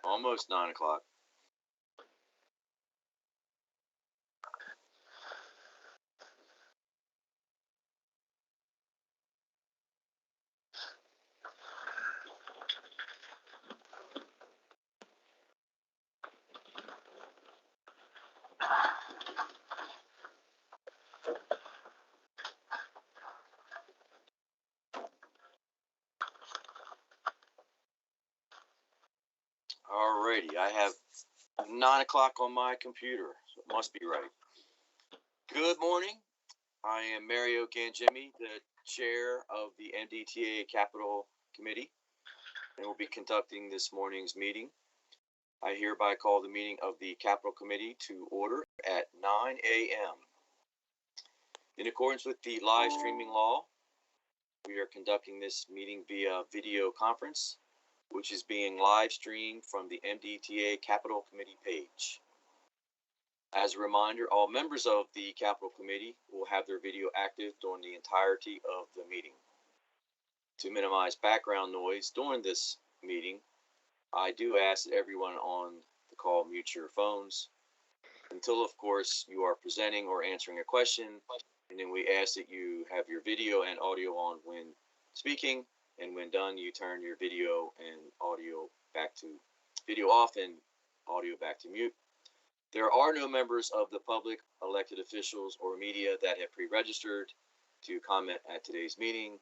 Almost 9 o'clock. Alrighty, I have 9 o'clock on my computer, so it must be right. Good morning. I am Mario Gangemi, the chair of the MDTA Capital Committee, and will be conducting this morning's meeting. I hereby call the meeting of the Capital Committee to order at 9 a.m. In accordance with the live streaming law, we are conducting this meeting via video conference, which is being live streamed from the MDTA Capital Committee page. As a reminder, all members of the Capital Committee will have their video active during the entirety of the meeting. To minimize background noise during this meeting, I do ask that everyone on the call mute your phones until, of course, you are presenting or answering a question, and then we ask that you have your video and audio on when speaking, and when done, you turn your video and audio back to video off and audio back to mute. There are no members of the public, elected officials, or media that have pre-registered to comment at today's meeting.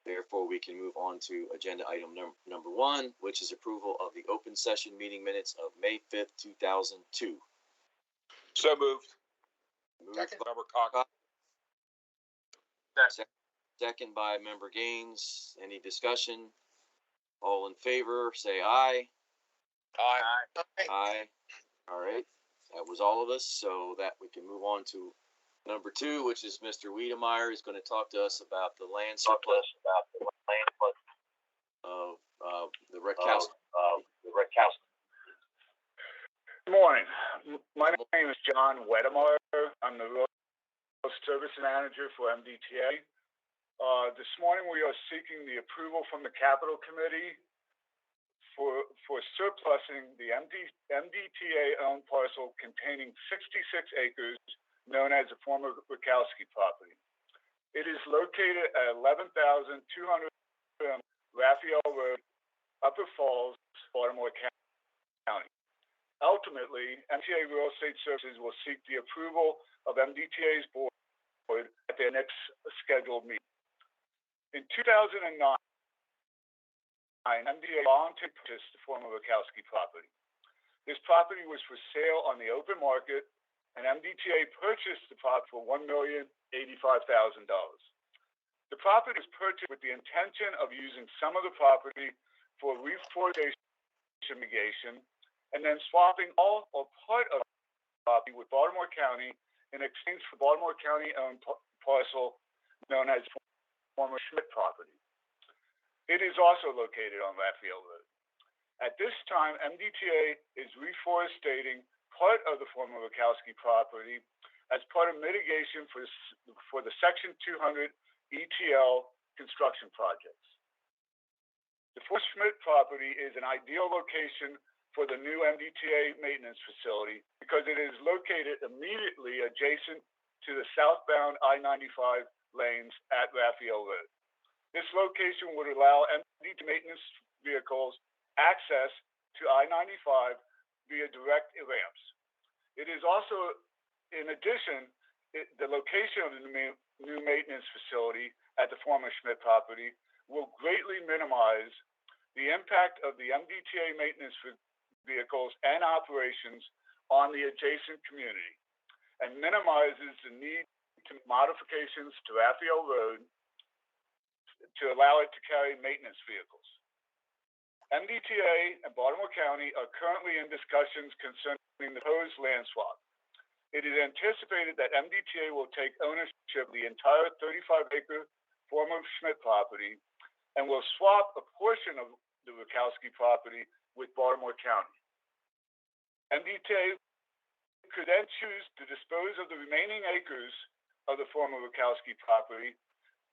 Therefore, we can move on to agenda item number 1, which is approval of the open session meeting minutes of May 5th, 2002. So moved. Second. Member Cox. Second by Member Gaines. Any discussion? All in favor, say aye. Aye. Aye. All right. That was all of us, so that we can move on to number 2, which is Mr. Wiedemeyer is going to talk to us about the land surplus of the Redcowski. Good morning. My name is John Wiedemeyer. I'm the Rural Service Manager for MDTA. This morning we are seeking the approval from the Capital Committee for surplusing the MDTA-owned parcel containing 66 acres known as the former Rakowski property. It is located at 11,200 Raphael Road, Upper Falls, Baltimore County. Ultimately, MDTA Real Estate Services will seek the approval of MDTA's board at their next scheduled meeting. In 2009, MDTA voluntarily purchased the former Rakowski property. This property was for sale on the open market, and MDTA purchased the property for $1,085,000. The property was purchased with the intention of using some of the property for reforestation mitigation, and then swapping all or part of the property with Baltimore County in exchange for Baltimore County-owned parcel known as former Schmidt property. It is also located on Raphael Road. At this time, MDTA is reforestating part of the former Rakowski property as part of mitigation for the Section 200 ETL construction projects. The Fort Schmidt property is an ideal location for the new MDTA maintenance facility because it is located immediately adjacent to the southbound I-95 lanes at Raphael Road. This location would allow MDTA maintenance vehicles access to I-95 via direct ramps. It is also, in addition, the location of the new maintenance facility at the former Schmidt property will greatly minimize the impact of the MDTA maintenance vehicles and operations on the adjacent community, and minimizes the need to modifications to Raphael Road to allow it to carry maintenance vehicles. MDTA and Baltimore County are currently in discussions concerning the proposed land swap. It is anticipated that MDTA will take ownership of the entire 35-acre former Schmidt property and will swap a portion of the Rakowski property with Baltimore County. MDTA could then choose to dispose of the remaining acres of the former Rakowski property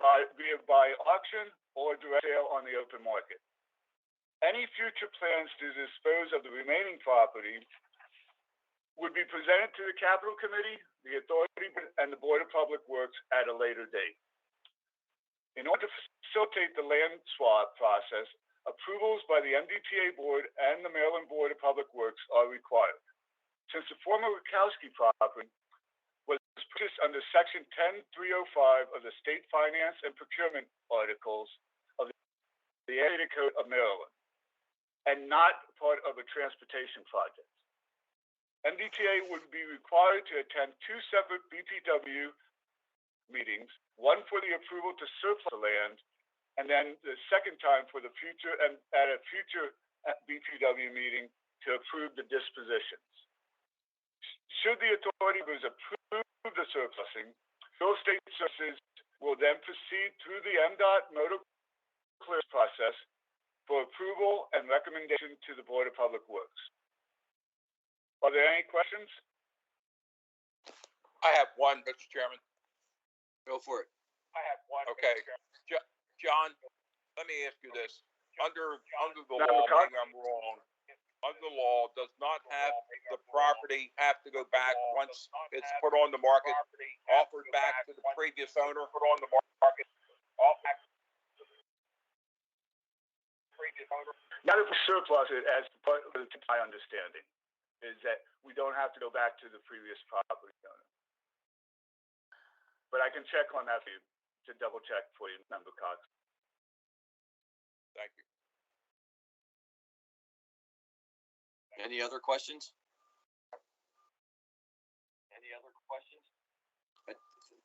by auction or direct sale on the open market. Any future plans to dispose of the remaining property would be presented to the Capital Committee, the Authority, and the Board of Public Works at a later date. In order to facilitate the land swap process, approvals by the MDTA Board and the Maryland Board of Public Works are required. Since the former Rukowski property was purchased under Section 10305 of the State Finance and Procurement Articles of the MDTA Code of Maryland, and not part of a transportation project, MDTA would be required to attend two separate BPW meetings, one for the approval to surplus the land, and then the second time for the future and at a future BPW meeting to approve the dispositions. Should the authority approve the surplusing, real estate services will then proceed through the MDOT motor clearance process for approval and recommendation to the Board of Public Works. Are there any questions? I have one, Mr. Chairman. Go for it. I have one. Okay. John, let me ask you this. Under the Madam law, Clerk? maybe I'm wrong. Under the law, does not have the property have to go back once it's put on the market, offered back to the previous owner? Put on the market, Not if we surplus it, as part of my understanding, is that we don't have to go back to the previous property owner. But I can check on that for you, to double check for you, Member Cox. Thank you. Any other questions? Any other questions?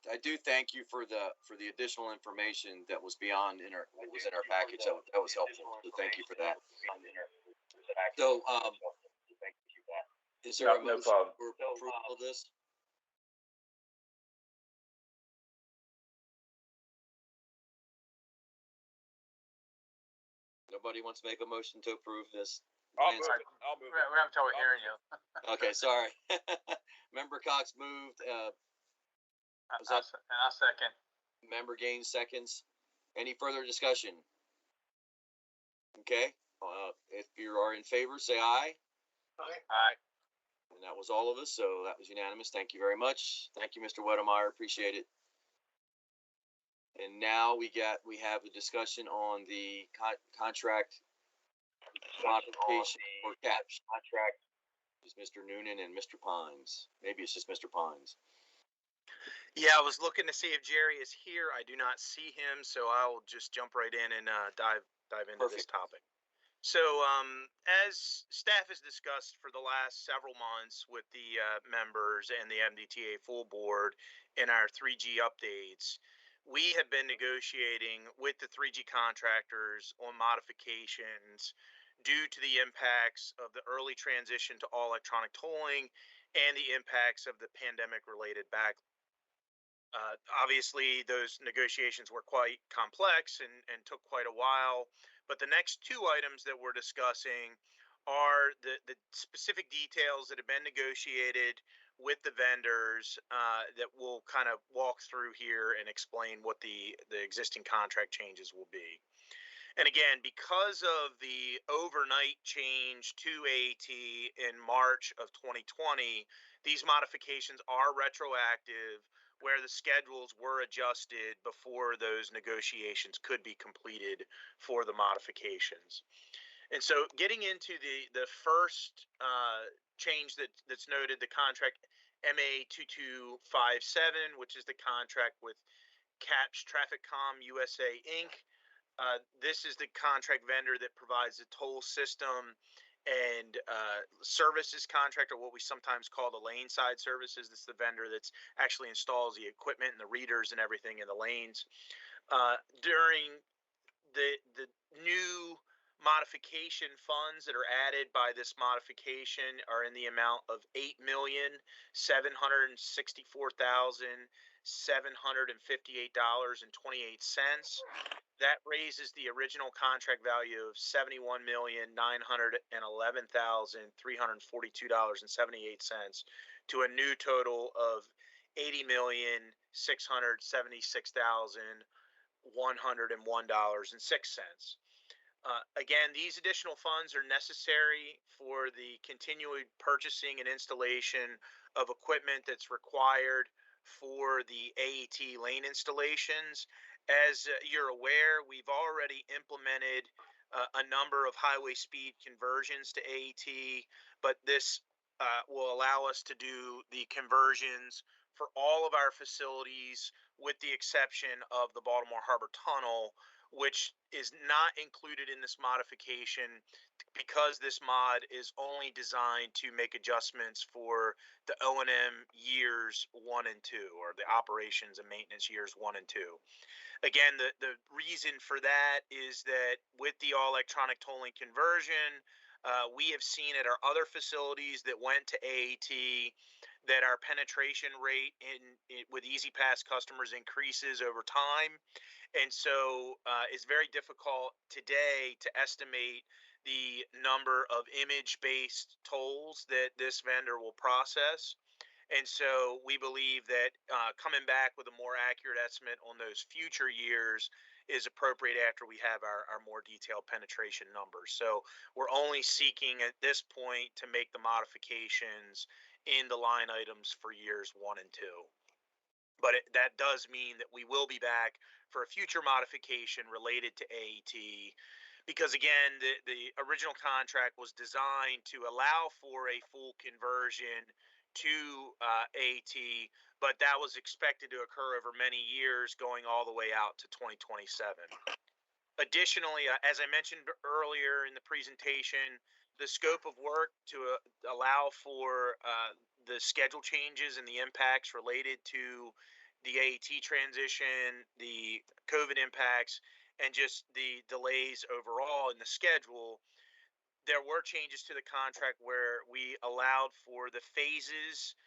I do thank you for the additional information that was beyond what was in our package. That was helpful. So thank you for that. So, is there a motion for approval of this? Nobody wants to make a motion to approve this? I'll move it. We haven't trouble hearing you. Okay, sorry. Member Cox moved. Was that And I'll second. Member Gaines seconds? Any further discussion? Okay, if you are in favor, say aye. Aye. And that was all of us, so that was unanimous. Thank you very much. Thank you, Mr. Wedemeyer. Appreciate it. And now we have a discussion on the contract modification for CAPS. Contract is Mr. Noonan and Mr. Pines. Maybe it's just Mr. Pines. Yeah, I was looking to see if Jerry is here. I do not see him, so I'll just jump right in and dive into this topic. So, as staff has discussed for the last several months with the members and the MDTA full board in our 3G updates, we have been negotiating with the 3G contractors on modifications due to the impacts of the early transition to all electronic tolling and the impacts of the pandemic-related backlog. Obviously, those negotiations were quite complex and took quite a while. But the next two items that we're discussing are the specific details that have been negotiated with the vendors that we'll kind of walk through here and explain what the existing contract changes will be. And again, because of the overnight change to AAT in March of 2020, these modifications are retroactive, where the schedules were adjusted before those negotiations could be completed for the modifications. And so getting into the first change that's noted, the contract MA 2257, which is the contract with CAPS Trafficcom USA Inc. This is the contract vendor that provides the toll system and services contract, or what we sometimes call the lane side services. This is the vendor that's actually installs the equipment and the readers and everything in the lanes. During the new modification funds that are added by this modification are in the amount of $8,764,758.28. That raises the original contract value of $71,911,342.78 to a new total of $80,676,101.06. Again, these additional funds are necessary for the continued purchasing and installation of equipment that's required for the AET lane installations. As you're aware, we've already implemented a number of highway speed conversions to AET, but this will allow us to do the conversions for all of our facilities with the exception of the Baltimore Harbor Tunnel, which is not included in this modification because this mod is only designed to make adjustments for the O&M years 1 and 2, or the operations and maintenance years 1 and 2. Again, the reason for that is that with the all electronic tolling conversion, we have seen at our other facilities that went to AAT that our penetration rate with Easy Pass customers increases over time. And so it's very difficult today to estimate the number of image-based tolls that this vendor will process. And so we believe that coming back with a more accurate estimate on those future years is appropriate after we have our more detailed penetration numbers. So we're only seeking at this point to make the modifications in the line items for years 1 and 2. But that does mean that we will be back for a future modification related to AET, because again, the original contract was designed to allow for a full conversion to AET, but that was expected to occur over many years, going all the way out to 2027. Additionally, as I mentioned earlier in the presentation, the scope of work to allow for the schedule changes and the impacts related to the AET transition, the COVID impacts, and just the delays overall in the schedule, there were changes to the contract where we allowed for the phases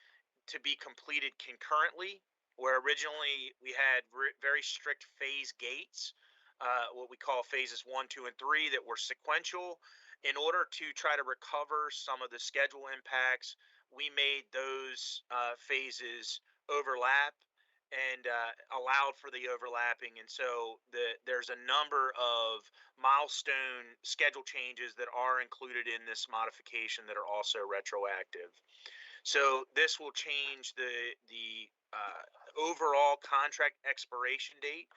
to be completed concurrently, where originally we had very strict phase gates, what we call phases 1, 2, and 3 that were sequential. In order to try to recover some of the schedule impacts, we made those phases overlap and allowed for the overlapping. And so there's a number of milestone schedule changes that are included in this modification that are also retroactive. So this will change the overall contract expiration date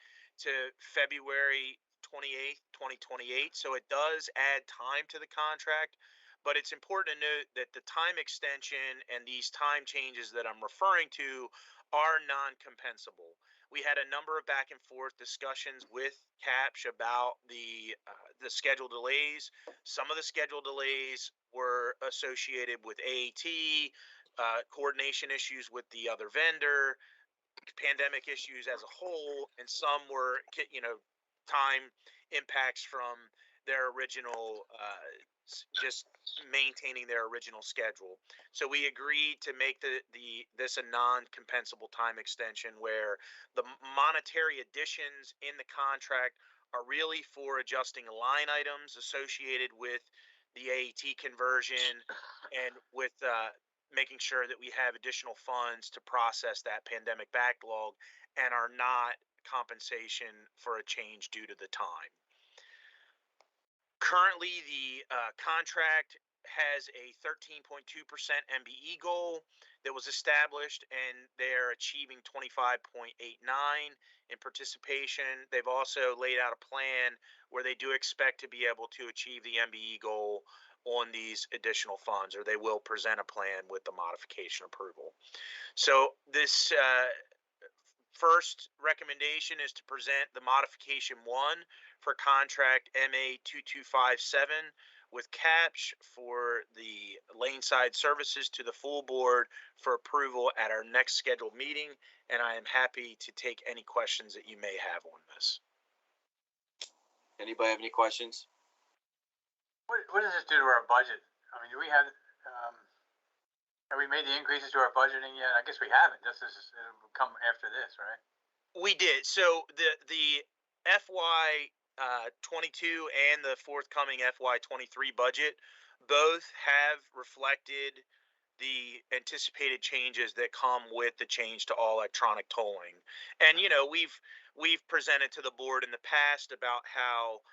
to February 28th, 2028. So it does add time to the contract, but it's important to note that the time extension and these time changes that I'm referring to are non-compensable. We had a number of back and forth discussions with CAPSH about the schedule delays. Some of the schedule delays were associated with AAT, coordination issues with the other vendor, pandemic issues as a whole, and some were, time impacts from their original, just maintaining their original schedule. So we agreed to make this a non-compensable time extension where the monetary additions in the contract are really for adjusting line items associated with the AET conversion and with making sure that we have additional funds to process that pandemic backlog and are not compensation for a change due to the time. Currently, the contract has a 13.2% MBE goal that was established, and they're achieving 25.89 in participation. They've also laid out a plan where they do expect to be able to achieve the MBE goal on these additional funds, or they will present a plan with the modification approval. So this first recommendation is to present the modification 1 for contract MA 2257 with CAPSH for the lane side services to the full board for approval at our next scheduled meeting, and I am happy to take any questions that you may have on this. Anybody have any questions? What does this do to our budget? I mean, do we have we made the increases to our budgeting yet? I guess we haven't. This is it'll come after this, right? We did. So the FY 22 and the forthcoming FY 23 budget both have reflected the anticipated changes that come with the change to all electronic tolling. And we've presented to the board in the past about how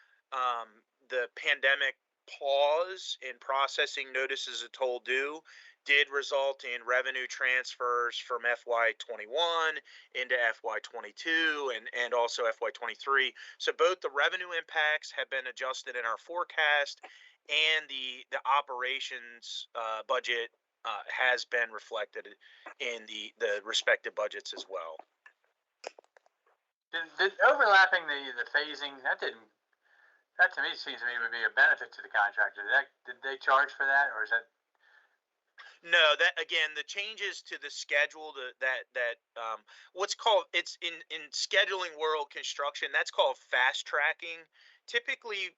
the pandemic pause in processing notices of toll due did result in revenue transfers from FY21 into FY22 and also FY23. So both the revenue impacts have been adjusted in our forecast, and the operations budget has been reflected in the respective budgets as well. Did overlapping the phasing, that to me seems to me would be a benefit to the contractor. Did they charge for that, or is that? No, that again, the changes to the schedule that what's called, it's in scheduling world construction, that's called fast tracking. Typically,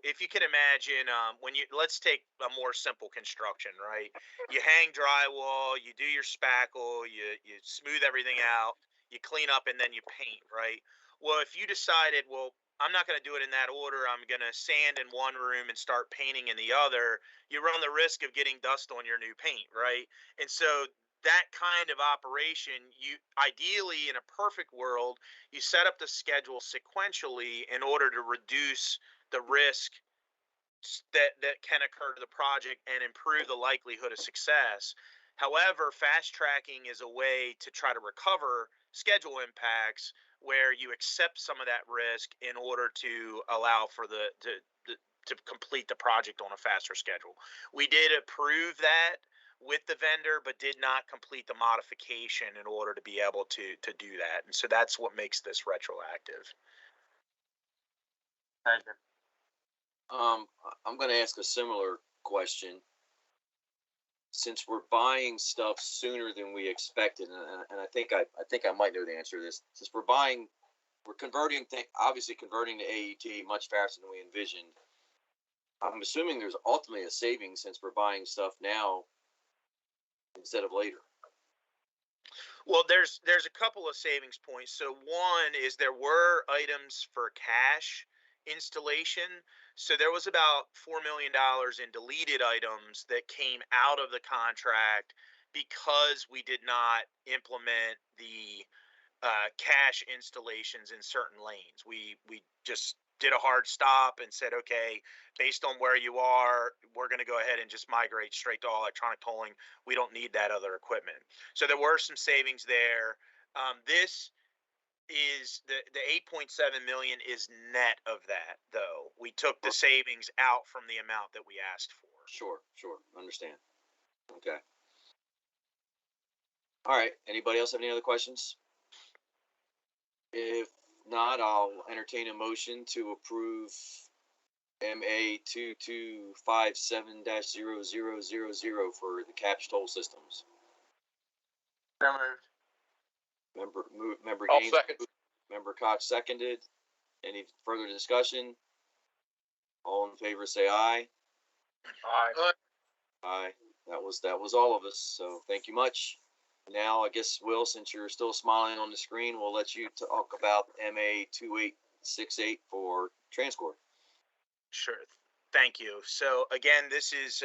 if you can imagine, when you, let's take a more simple construction, right? You hang drywall, you do your spackle, you smooth everything out, you clean up, and then you paint, right? Well, if you decided, well, I'm not going to do it in that order, I'm going to sand in one room and start painting in the other, you run the risk of getting dust on your new paint, right? And so that kind of operation, you ideally, in a perfect world, you set up the schedule sequentially in order to reduce the risk that can occur to the project and improve the likelihood of success. However, fast tracking is a way to try to recover schedule impacts where you accept some of that risk in order to allow for to complete the project on a faster schedule. We did approve that with the vendor, but did not complete the modification in order to be able to do that. And so that's what makes this retroactive. Thank you. I'm going to ask a similar question. Since we're buying stuff sooner than we expected, and I think I might know the answer to this. Since we're converting to AET much faster than we envisioned. I'm assuming there's ultimately a savings since we're buying stuff now instead of later. Well, there's a couple of savings points. So one is there were items for cash installation. So there was about $4 million in deleted items that came out of the contract because we did not implement the cash installations in certain lanes. We just did a hard stop and said, okay, based on where you are, we're going to go ahead and just migrate straight to all electronic tolling. We don't need that other equipment. So there were some savings there. This is the 8.7 million is net of that, though. We took the savings out from the amount that we asked for. Sure. Understand. Okay. All right. Anybody else have any other questions? If not, I'll entertain a motion to approve MA 2257-0000 for the CAPS toll systems. So moved. Member I'll Gaines, second. Member Cox seconded. Any further discussion? All in favor, say aye. Aye. Aye. That was all of us. So thank you much. Now, I guess, Will, since you're still smiling on the screen, we'll let you talk about MA 2868 for TransCore. Sure. Thank you. So again, this is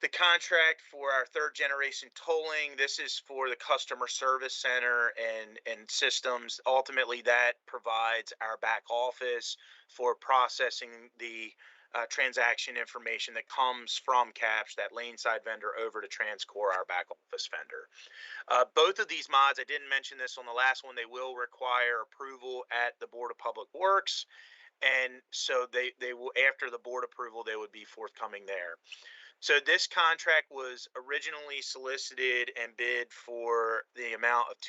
the contract for our third generation tolling. This is for the customer service center and systems. Ultimately, that provides our back office for processing the transaction information that comes from CAPS, that lane side vendor, over to TransCore, our back office vendor. Both of these mods, I didn't mention this on the last one, they will require approval at the Board of Public Works. And so they will, after the board approval, they would be forthcoming there. So this contract was originally solicited and bid for the amount of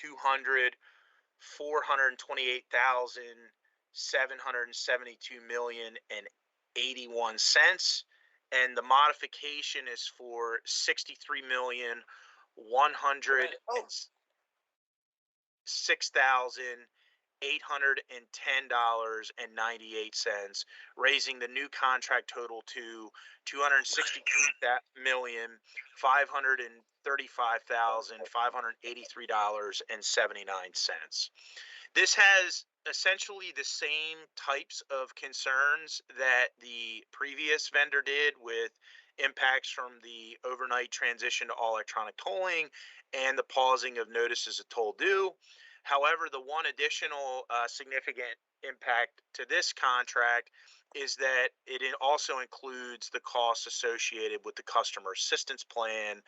$428,772,081, and the modification is for $63,106,810.98, raising the new contract total to $263,535,583.79. This has essentially the same types of concerns that the previous vendor did, with impacts from the overnight transition to all electronic tolling and the pausing of notices of toll due. However, the one additional significant impact to this contract is that also includes the costs associated with the customer assistance plan,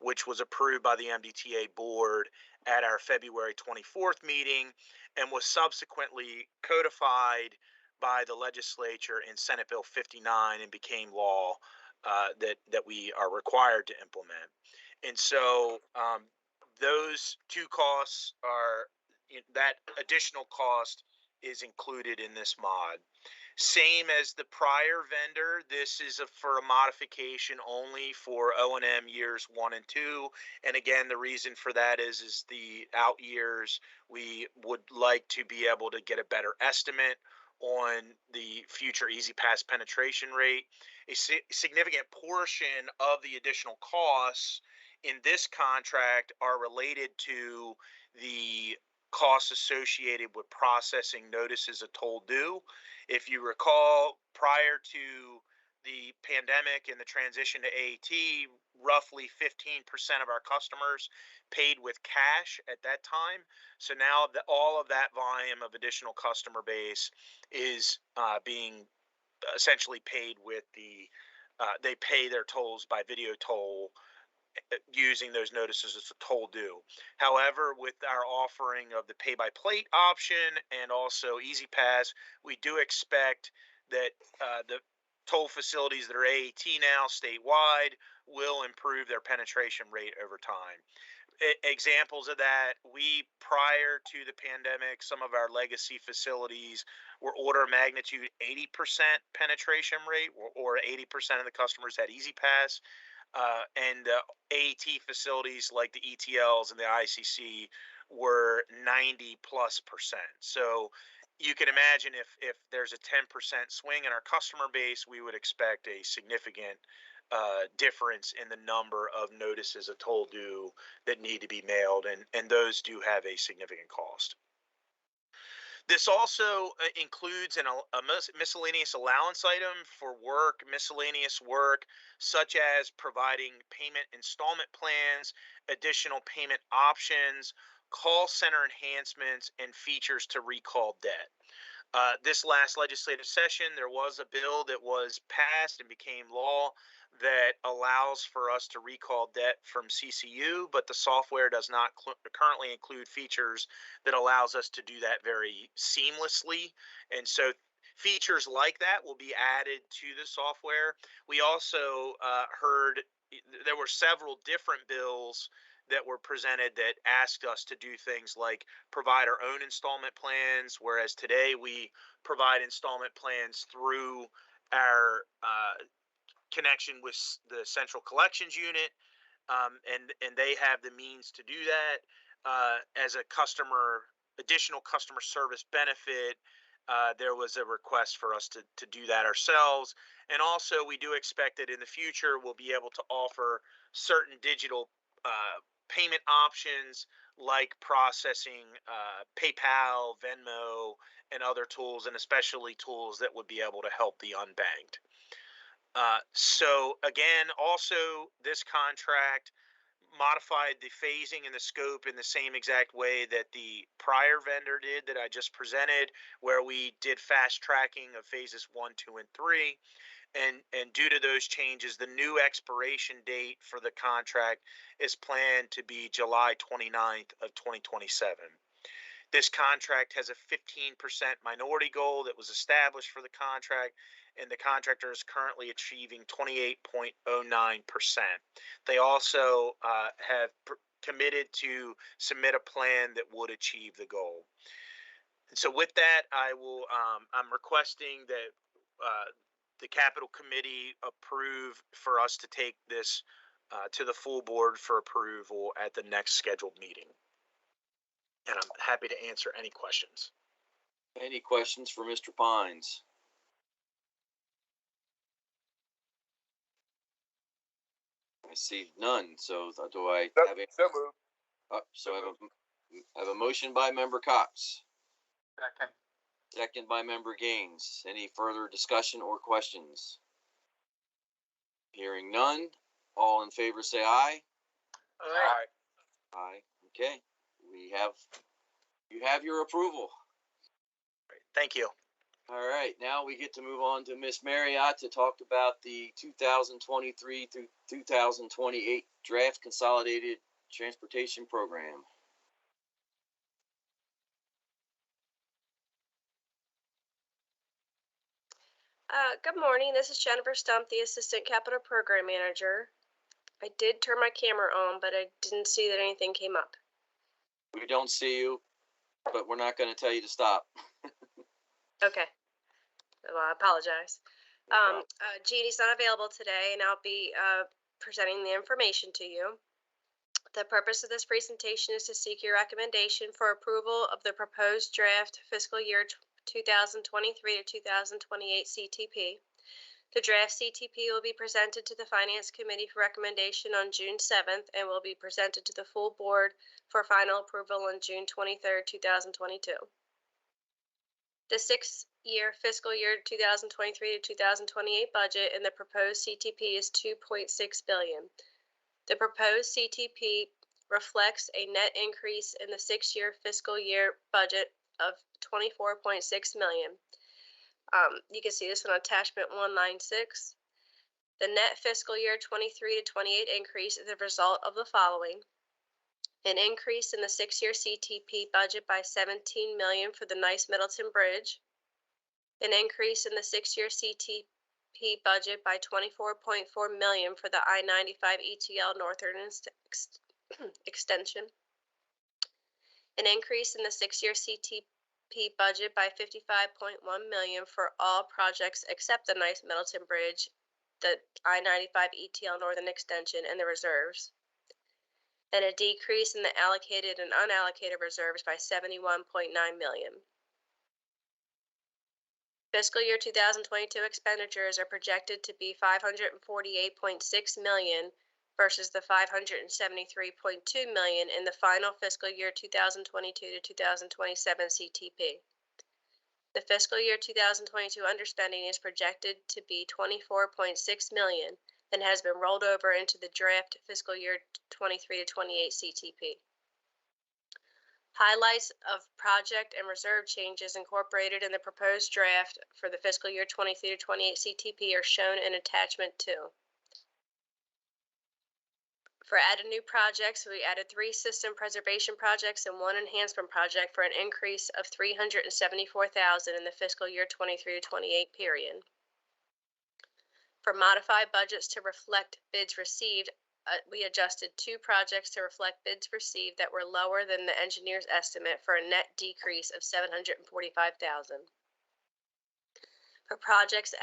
which was approved by the MDTA board at our February 24th meeting and was subsequently codified by the legislature in Senate Bill 59 and became law that we are required to implement. And so those two costs that additional cost is included in this mod. Same as the prior vendor, this is for a modification only for O&M years 1 and 2. And again, the reason for that is the out years, we would like to be able to get a better estimate on the future Easy Pass penetration rate. A significant portion of the additional costs in this contract are related to the costs associated with processing notices of toll due. If you recall, prior to the pandemic and the transition to AAT, roughly 15% of our customers paid with cash at that time. So now all of that volume of additional customer base is being essentially paid with they pay their tolls by video toll using those notices as a toll due. However, with our offering of the pay by plate option and also Easy Pass, we do expect that the toll facilities that are AAT now statewide will improve their penetration rate over time. Examples of that, prior to the pandemic, some of our legacy facilities were order of magnitude 80% penetration rate, or 80% of the customers had Easy Pass. And AAT facilities like the ETLs and the ICC were 90+%. So you can imagine if there's a 10% swing in our customer base, we would expect a significant difference in the number of notices of toll due that need to be mailed, and those do have a significant cost. This also includes a miscellaneous allowance item for miscellaneous work, such as providing payment installment plans, additional payment options, call center enhancements, and features to recall debt. This last legislative session, there was a bill that was passed and became law that allows for us to recall debt from CCU, but the software does not currently include features that allows us to do that very seamlessly. And so features like that will be added to the software. We also heard there were several different bills that were presented that asked us to do things like provide our own installment plans, whereas today we provide installment plans through our connection with the central collections unit, and they have the means to do that. As a additional customer service benefit, there was a request for us to do that ourselves. And also, we do expect that in the future we'll be able to offer certain digital payment options like processing PayPal, Venmo, and other tools, and especially tools that would be able to help the unbanked. So again, also this contract modified the phasing and the scope in the same exact way that the prior vendor did that I just presented, where we did fast tracking of phases 1, 2, and 3. And due to those changes, the new expiration date for the contract is planned to be July 29th of 2027. This contract has a 15% minority goal that was established for the contract, and the contractor is currently achieving 28.09%. They also have committed to submit a plan that would achieve the goal. And so with that, I'm requesting that the Capital Committee approve for us to take this to the full board for approval at the next scheduled meeting. And I'm happy to answer any questions. Any questions for Mr. Pines? I see none. So do I have a? So moved. So I have a motion by Member Cox. Second. Second by Member Gaines. Any further discussion or questions? Hearing none. All in favor say aye. Aye. Aye. Okay. You have your approval. Thank you. All right, now we get to move on to Miss Marriott to talk about the 2023 through 2028 draft consolidated transportation program. Good morning. This is Jennifer Stump, the Assistant Capital Program Manager. I did turn my camera on, but I didn't see that anything came up. We don't see you, but we're not going to tell you to stop. Okay. Well, I apologize. No problem. Jeannie's not available today, and I'll be presenting the information to you. The purpose of this presentation is to seek your recommendation for approval of the proposed draft fiscal year 2023 to 2028 CTP. The draft CTP will be presented to the Finance Committee for recommendation on June 7th and will be presented to the full board for final approval on June 23rd, 2022. The 6-year fiscal year 2023 to 2028 budget in the proposed CTP is $2.6 billion. The proposed CTP reflects a net increase in the 6-year fiscal year budget of $24.6 million. You can see this one on attachment 196. The net fiscal year 23 to 28 increase is a result of the following: an increase in the 6-year CTP budget by $17 million for the Nice Middleton Bridge, an increase in the 6-year CTP budget by $24.4 million for the I-95 ETL Northern Extension, an increase in the 6-year CTP budget by $55.1 million for all projects except the Nice Middleton Bridge, the I-95 ETL Northern Extension, and the reserves, and a decrease in the allocated and unallocated reserves by $71.9 million. Fiscal year 2022 expenditures are projected to be $548.6 million versus the $573.2 million in the final fiscal year 2022 to 2027 CTP. The fiscal year 2022 underspending is projected to be $24.6 million and has been rolled over into the draft fiscal year 23 to 28 CTP. Highlights of project and reserve changes incorporated in the proposed draft for the fiscal year 23 to 28 CTP are shown in attachment 2. For added new projects, we added 3 system preservation projects and 1 enhancement project for an increase of $374,000 in the fiscal year 23 to 28 period. For modified budgets to reflect bids received, we adjusted 2 projects to reflect bids received that were lower than the engineer's estimate for a net decrease of $745,000. For projects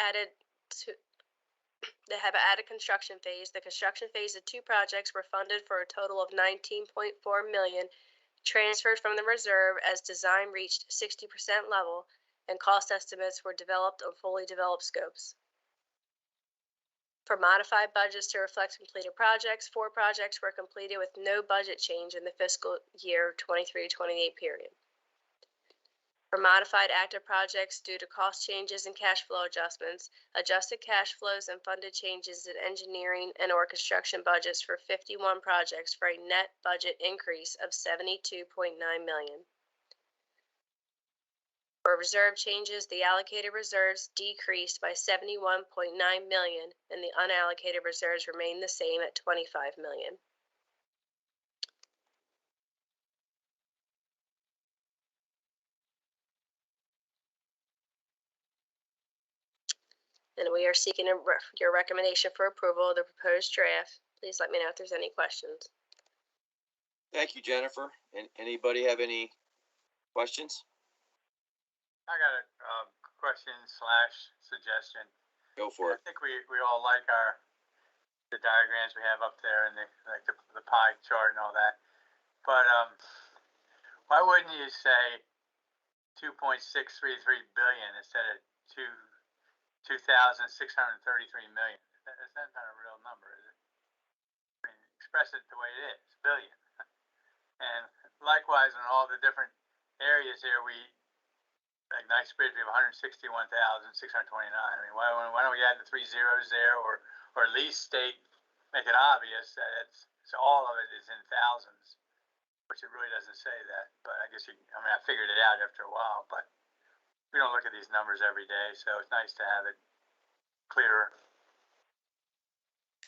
that have added construction phase, the construction phase of 2 projects were funded for a total of $19.4 million, transferred from the reserve as design reached 60% level and cost estimates were developed on fully developed scopes. For modified budgets to reflect completed projects, 4 projects were completed with no budget change in the fiscal year 23-28 period. For modified active projects due to cost changes and cash flow adjustments, adjusted cash flows and funded changes in engineering and or construction budgets for 51 projects for a net budget increase of $72.9 million. For reserve changes, the allocated reserves decreased by $71.9 million and the unallocated reserves remained the same at $25 million. And we are seeking your recommendation for approval of the proposed draft. Please let me know if there's any questions. Thank you, Jennifer. And anybody have any questions? I got a question/suggestion. Go for it. I think we all like the diagrams we have up there and the pie chart and all that. But why wouldn't you say 2.633 billion instead of 2,633 million? That's not a real number, is it? I mean, express it the way it is, billion. And likewise, in all the different areas here, like Nice Bridge, we have 161,629. I mean, why don't we add the 3 zeros there, or at least make it obvious that so all of it is in thousands, which it really doesn't say that. But I guess I figured it out after a while. But we don't look at these numbers every day, so it's nice to have it clearer.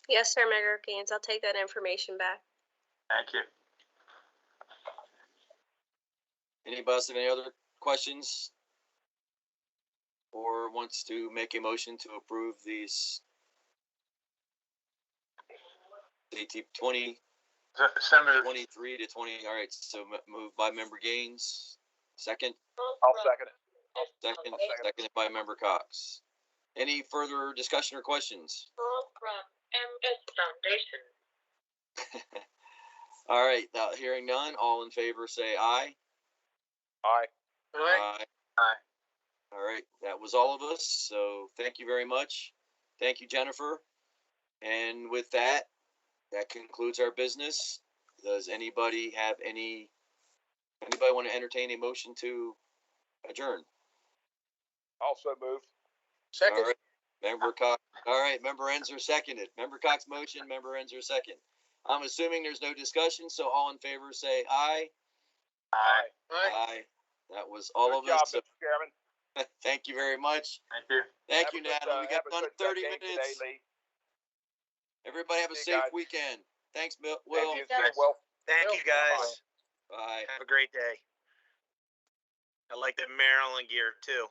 Yes, sir, Mayor Gaines. I'll take that information back. Thank you. Anybody else have any other questions? Or wants to make a motion to approve these AT 20, So moved. 23 to 20, all right, so moved by member Gaines, second, I'll second it. seconded by member Cox. Any further discussion or questions? All right, hearing none, all in favor say aye. Aye. Aye. Aye. All right, that was all of us, so thank you very much. Thank you, Jennifer. And with that, that concludes our business. Does anybody want to entertain a motion to adjourn? Also moved. All right, member Cox. All right, member Enzer seconded. Member Cox motion, member Enzer second. I'm assuming there's no discussion, so all in favor say aye. Aye. Aye. That was all Good of job, us. So Mr. Chairman. thank you very much. Thank you. Thank Have you, a good, Natalie. We got have a done in good 30 game minutes. today, Lee. Everybody have a See you safe guys. weekend. Thanks, Will. Thank you. Well, Thank you, guys. Bye. Have a great day. I like the Maryland gear too.